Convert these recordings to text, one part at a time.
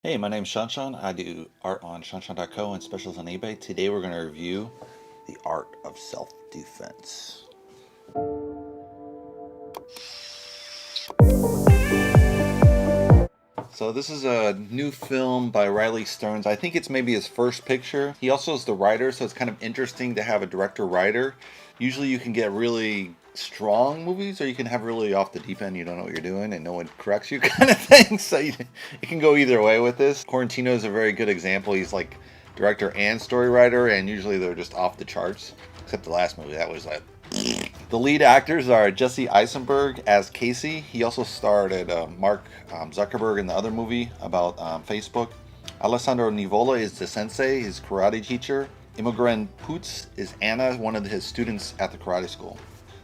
Hey, my name's ShawNshawN. I do art on ShawNshawN.co and specials on eBay. Today we're going to review the art of self-defense. So this is a new film by Riley Stearns. I think it's maybe his first picture. He also is the writer, so it's kind of interesting to have a director-writer. Usually you can get really strong movies, or you can have really off the deep end, you don't know what you're doing and no one corrects you kind of thing. So it can go either way with this. Quarantino is a very good example. He's like director and story writer, and usually they're just off the charts. Except the last movie, that was like... The lead actors are Jesse Eisenberg as Casey. He also starred at Mark Zuckerberg in the other movie about Facebook. Alessandro Nivola is the sensei, his karate teacher. Imogen Poots is Anna, one of his students at the karate school.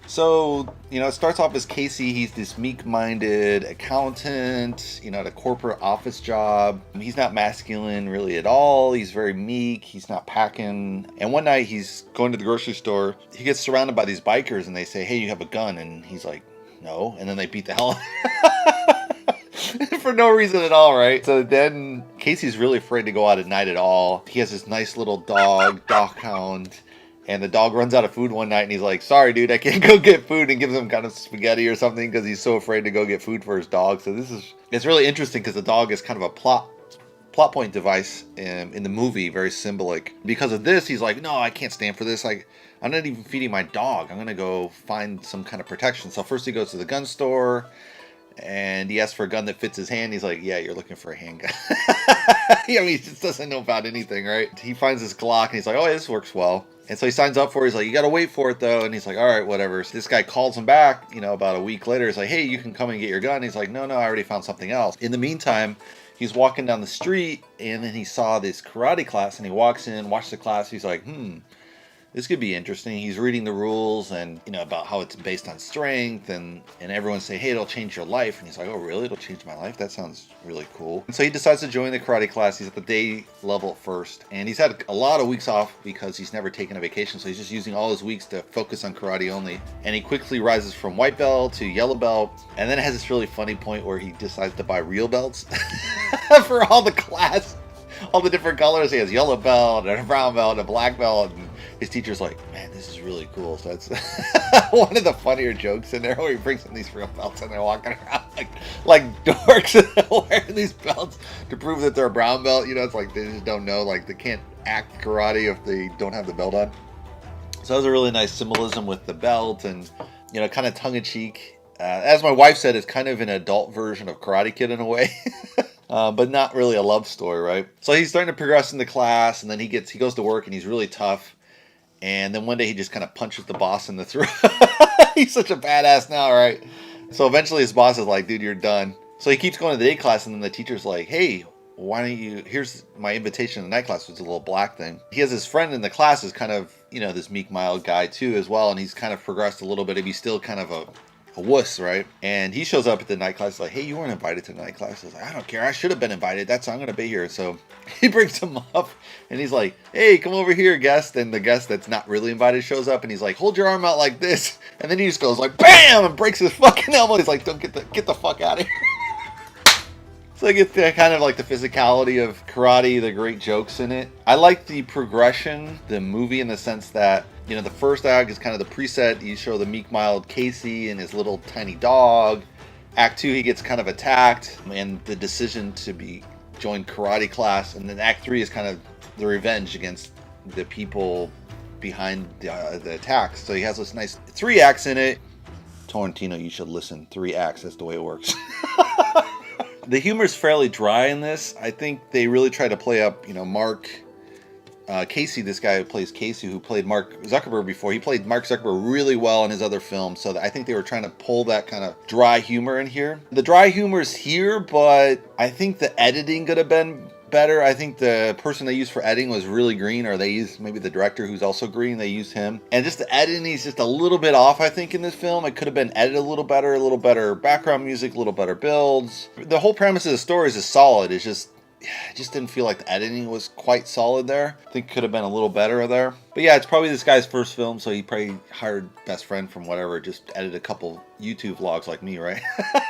So, it starts off as Casey. He's this meek-minded accountant, at a corporate office job. He's not masculine really at all. He's very meek. He's not packing. And one night he's going to the grocery store. He gets surrounded by these bikers and they say, "Hey, you have a gun?" And he's like, "No." And then they beat the hell out of him. For no reason at all, right? So then Casey's really afraid to go out at night at all. He has this nice little dog hound. And the dog runs out of food one night and he's like, "Sorry, dude, I can't go get food," and gives him kind of spaghetti or something because he's so afraid to go get food for his dog. So it's really interesting because the dog is kind of a plot point device in the movie, very symbolic. Because of this, he's like, "No, I can't stand for this. I'm not even feeding my dog. I'm going to go find some kind of protection." So first he goes to the gun store and he asks for a gun that fits his hand. He's like, "Yeah, you're looking for a handgun." He just doesn't know about anything, right? He finds this Glock and he's like, "Oh, yeah, this works well." And so he signs up for it. He's like, "You got to wait for it, though." And he's like, "All right, whatever." So this guy calls him back, about a week later. He's like, "Hey, you can come and get your gun." And he's like, No, I already found something else." In the meantime, he's walking down the street and then he saw this karate class and he walks in, watches the class. He's like, this could be interesting. He's reading the rules and, about how it's based on strength and everyone say, "Hey, it'll change your life." And he's like, "Oh, really? It'll change my life? That sounds really cool." And so he decides to join the karate class. He's at the day level at first. And he's had a lot of weeks off because he's never taken a vacation. So he's just using all his weeks to focus on karate only. And he quickly rises from white belt to yellow belt. And then it has this really funny point where he decides to buy real belts for all the class. All the different colors. He has yellow belt and a brown belt and a black belt. And his teacher's like, "Man, this is really cool." So that's one of the funnier jokes in there where he brings in these real belts and they're walking around like dorks wearing these belts to prove that they're a brown belt. It's like they just don't know. Like they can't act karate if they don't have the belt on. So that was a really nice symbolism with the belt and, kind of tongue-in-cheek. As my wife said, it's kind of an adult version of Karate Kid in a way. But not really a love story, right? So he's starting to progress in the class, and then he goes to work, and he's really tough. And then one day he just kind of punches the boss in the throat. He's such a badass now, right? So eventually his boss is like, "Dude, you're done." So he keeps going to the day class, and then the teacher's like, "Hey, why don't you... Here's my invitation to the night class," which is a little black thing. He has his friend in the class is kind of, this meek, mild guy too as well, and he's kind of progressed a little bit. He's still kind of a wuss, right? And he shows up at the night class like, "Hey, you weren't invited to the night class." He's like, "I don't care. I should have been invited. I'm going to be here." So he brings him up and he's like, "Hey, come over here, guest." And the guest that's not really invited shows up and he's like, "Hold your arm out like this." And then he just goes like, BAM! And breaks his fucking elbow. He's like, "Don't get the fuck out of here." So I get the kind of like the physicality of karate, the great jokes in it. I like the progression, the movie, in the sense that, the first act is kind of the preset. You show the meek, mild Casey and his little tiny dog. Act 2, he gets kind of attacked and the decision to join karate class. And then Act 3 is kind of the revenge against the people behind the attacks. So he has this nice 3 acts in it. Tarantino, you should listen. 3 acts, that's the way it works. The humor is fairly dry in this. I think they really try to play up, Mark... Casey, this guy who plays Casey, who played Mark Zuckerberg before, he played Mark Zuckerberg really well in his other films. So I think they were trying to pull that kind of dry humor in here. The dry humor is here, but I think the editing could have been better. I think the person they used for editing was really green, or they used maybe the director who's also green. They used him, and just the editing is just a little bit off. I think in this film, it could have been edited a little better background music, a little better builds. The whole premise of the story is solid. It's just I just didn't feel like the editing was quite solid there. I think could have been a little better there. But yeah, it's probably this guy's first film, so he probably hired best friend from whatever, just edited a couple YouTube vlogs like me, right?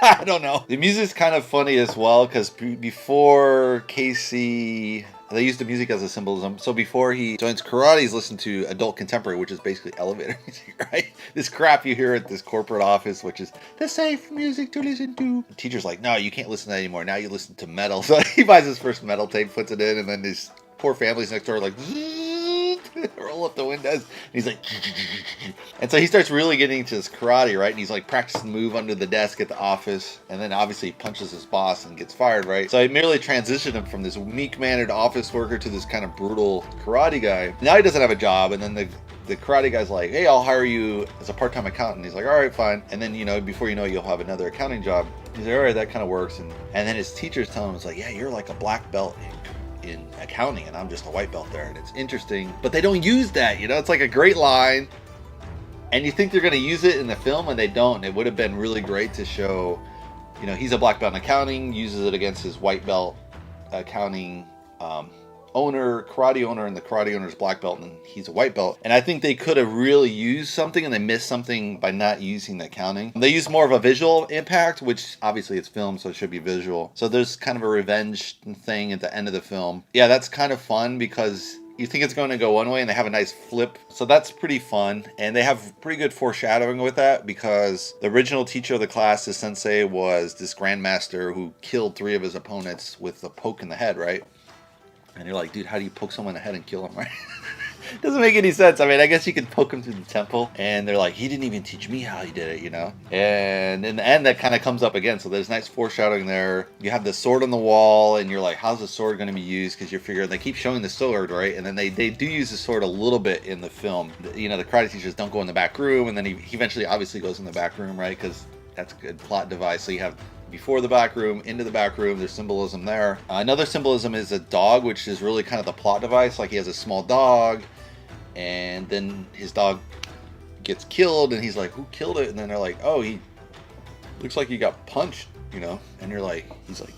I don't know. The music's kind of funny as well, because before Casey, they used the music as a symbolism. So before he joins karate, he's listening to adult contemporary, which is basically elevator music, right? This crap you hear at this corporate office, which is the safe music to listen to. The teacher's like, no, you can't listen to that anymore. Now you listen to metal. So he buys his first metal tape, puts it in, and then these poor families next door are like, roll up the windows. And he's like, and so he starts really getting into his karate, right? And he's like practicing the move under the desk at the office. And then obviously he punches his boss and gets fired, right? So I merely transitioned him from this meek-mannered office worker to this kind of brutal karate guy. Now he doesn't have a job. And then the karate guy's like, hey, I'll hire you as a part-time accountant. He's like, all right, fine. And then, you know, before you know it, you'll have another accounting job. He's like, all right, that kind of works. And then his teacher's telling him, it's like, yeah, you're like a black belt in accounting, and I'm just a white belt there. And it's interesting, but they don't use that, you know. It's like a great line, and you think they're going to use it in the film, and they don't. It would have been really great to show, you know, he's a black belt in accounting, uses it against his white belt accounting karate owner, and the karate owner's black belt, and he's a white belt. And I think they could have really used something, and they missed something by not using the accounting. They use more of a visual impact, which obviously it's film, so it should be visual. So there's kind of a revenge thing at the end of the film. Yeah, that's kind of fun, because you think it's going to go one way, and they have a nice flip. So that's pretty fun. And they have pretty good foreshadowing with that, because the original teacher of the class, the sensei, was this grandmaster who killed 3 of his opponents with a poke in the head, right? And you're like, dude, how do you poke someone in the head and kill him, right? Doesn't make any sense. I mean, I guess you could poke him through the temple. And they're like, he didn't even teach me how he did it, you know? And in the end, that kind of comes up again. So there's nice foreshadowing there. You have the sword on the wall, and you're like, how's the sword going to be used? Because you're figuring, they keep showing the sword, right? And then they do use the sword a little bit in the film. You know, the karate teachers don't go in the back room. And then he eventually obviously goes in the back room, right? Because that's a good plot device. So you have before the back room, into the back room, there's symbolism there. Another symbolism is a dog, which is really kind of the plot device. Like, he has a small dog, and then his dog gets killed, and he's like, who killed it? And then they're like, oh, he looks like he got punched, you know? And he's like,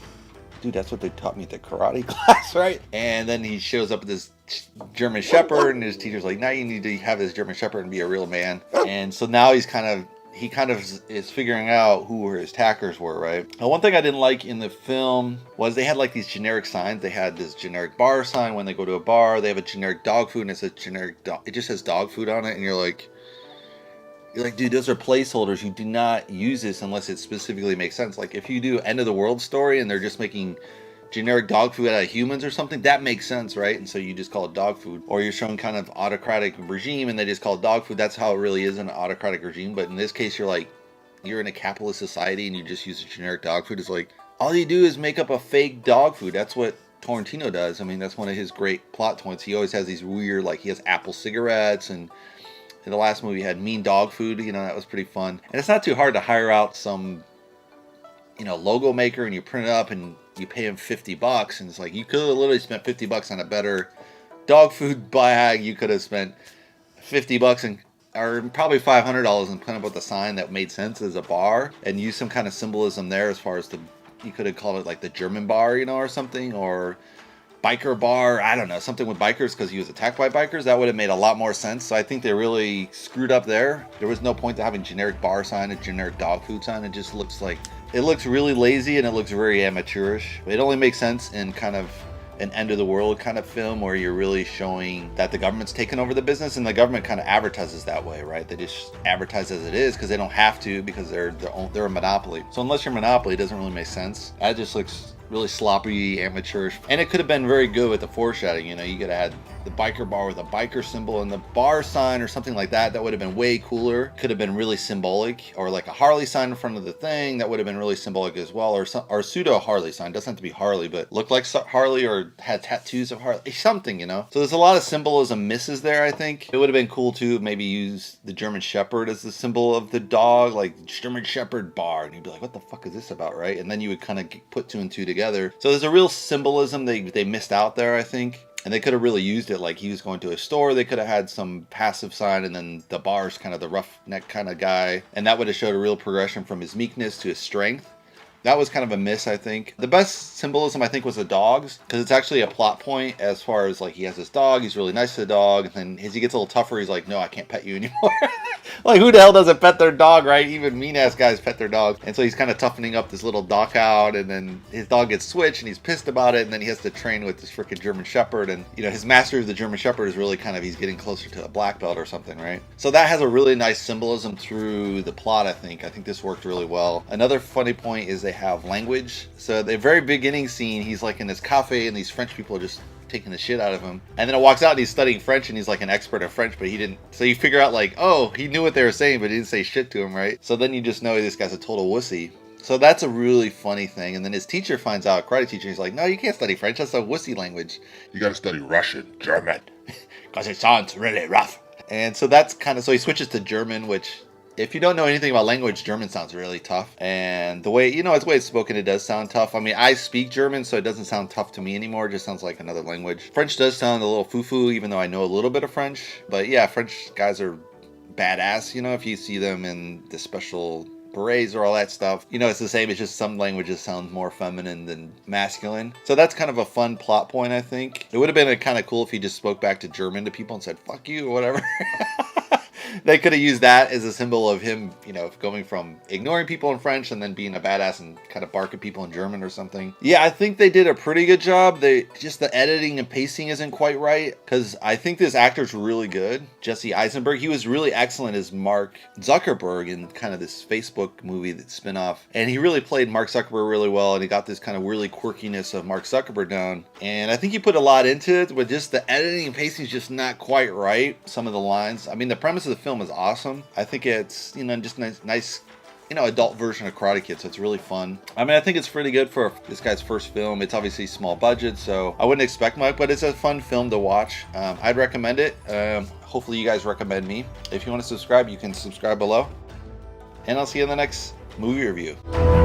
dude, that's what they taught me at the karate class, right? And then he shows up with this German Shepherd, and his teacher's like, now you need to have this German Shepherd and be a real man. And so now he kind of is figuring out who his attackers were, right? Now, one thing I didn't like in the film was they had like these generic signs. They had this generic bar sign when they go to a bar. They have a generic dog food, and it says it just says dog food on it, and you're like, dude, those are placeholders. You do not use this unless it specifically makes sense. Like, if you do end of the world story and they're just making generic dog food out of humans or something, that makes sense, right? And so you just call it dog food. Or you're showing kind of autocratic regime and they just call it dog food. That's how it really is in an autocratic regime. But in this case, you're in a capitalist society and you just use a generic dog food. It's like, all you do is make up a fake dog food. That's what Tarantino does. I mean, that's one of his great plot points. He always has these weird, like, he has Apple cigarettes, and in the last movie he had mean dog food. You know, that was pretty fun. And it's not too hard to hire out some, you know, logo maker, and you print it up and you pay him $50, and it's like, you could have literally spent $50 on a better dog food bag. You could have spent $50 or probably $500 and put up with a sign that made sense as a bar, and use some kind of symbolism there as far as you could have called it like the German bar, you know, or something, or biker bar. I don't know, something with bikers, because he was attacked by bikers. That would have made a lot more sense. So I think they really screwed up there. There was no point to having generic bar sign, a generic dog food sign. It just looks like, it looks really lazy, and it looks very amateurish. It only makes sense in kind of an end of the world kind of film where you're really showing that the government's taken over the business, and the government kind of advertises that way, right? They just advertise as it is because they don't have to, because they're a monopoly. So unless you're a monopoly, it doesn't really make sense. That just looks really sloppy, amateurish. And it could have been very good with the foreshadowing. You know, you could have had the biker bar with a biker symbol and the bar sign or something like that. That would have been way cooler. Could have been really symbolic. Or like a Harley sign in front of the thing. That would have been really symbolic as well. Or pseudo Harley sign. Doesn't have to be Harley, but looked like Harley or had tattoos of Harley. Something, you know. So there's a lot of symbolism misses there, I think. It would have been cool to maybe use the German Shepherd as the symbol of the dog. Like German Shepherd bar. And you'd be like, what the fuck is this about, right? And then you would kind of put 2 and 2 together. So there's a real symbolism they missed out there, I think. And they could have really used it. Like, he was going to a store. They could have had some passive sign, and then the bar's kind of the roughneck kind of guy. And that would have showed a real progression from his meekness to his strength. That was kind of a miss, I think. The best symbolism, I think, was the dogs, because it's actually a plot point as far as, like, he has this dog, he's really nice to the dog, and then as he gets a little tougher, he's like, no, I can't pet you anymore. Like, who the hell doesn't pet their dog, right? Even mean-ass guys pet their dogs. And so he's kind of toughening up this little dog out, and then his dog gets switched, and he's pissed about it, and then he has to train with this freaking German Shepherd, and, you know, his master of the German Shepherd is really kind of, he's getting closer to a black belt or something, right? So that has a really nice symbolism through the plot, I think. I think this worked really well. Another funny point is they have language. So the very beginning scene, he's like in this cafe, and these French people are just taking the shit out of him, and then it walks out and he's studying French, and he's like an expert at French, but he didn't. So you figure out like, oh, he knew what they were saying, but he didn't say shit to him, right? So then you just know this guy's a total wussy. So that's a really funny thing. And then his teacher finds out, karate teacher, he's like, no, you can't study French, that's a wussy language, you gotta study Russian, German, because it sounds really rough. And so that's kind of, so he switches to German, which, if you don't know anything about language, German sounds really tough. And the way, you know, it's the way it's spoken, it does sound tough. I mean, I speak German, so it doesn't sound tough to me anymore. It just sounds like another language. French does sound a little foo-foo, even though I know a little bit of French. But yeah, French guys are badass, you know, if you see them in the special berets or all that stuff. You know, it's the same. It's just some languages sound more feminine than masculine. So that's kind of a fun plot point, I think. It would have been kind of cool if he just spoke back to German to people and said, fuck you, or whatever. They could have used that as a symbol of him, you know, going from ignoring people in French and then being a badass and kind of barking people in German or something. Yeah, I think they did a pretty good job. Just the editing and pacing isn't quite right, because I think this actor's really good. Jesse Eisenberg, he was really excellent as Mark Zuckerberg in kind of this Facebook movie, that spin-off. And he really played Mark Zuckerberg really well, and he got this kind of really quirkiness of Mark Zuckerberg down. And I think he put a lot into it, but just the editing and pacing is just not quite right. Some of the lines. I mean, the premise of the film is awesome. I think it's, you know, just nice, you know, adult version of Karate Kid, so it's really fun. I mean, I think it's pretty good for this guy's first film. It's obviously small budget, so I wouldn't expect much, but it's a fun film to watch. I'd recommend it. Hopefully you guys recommend me. If you want to subscribe, you can subscribe below. And I'll see you in the next movie review.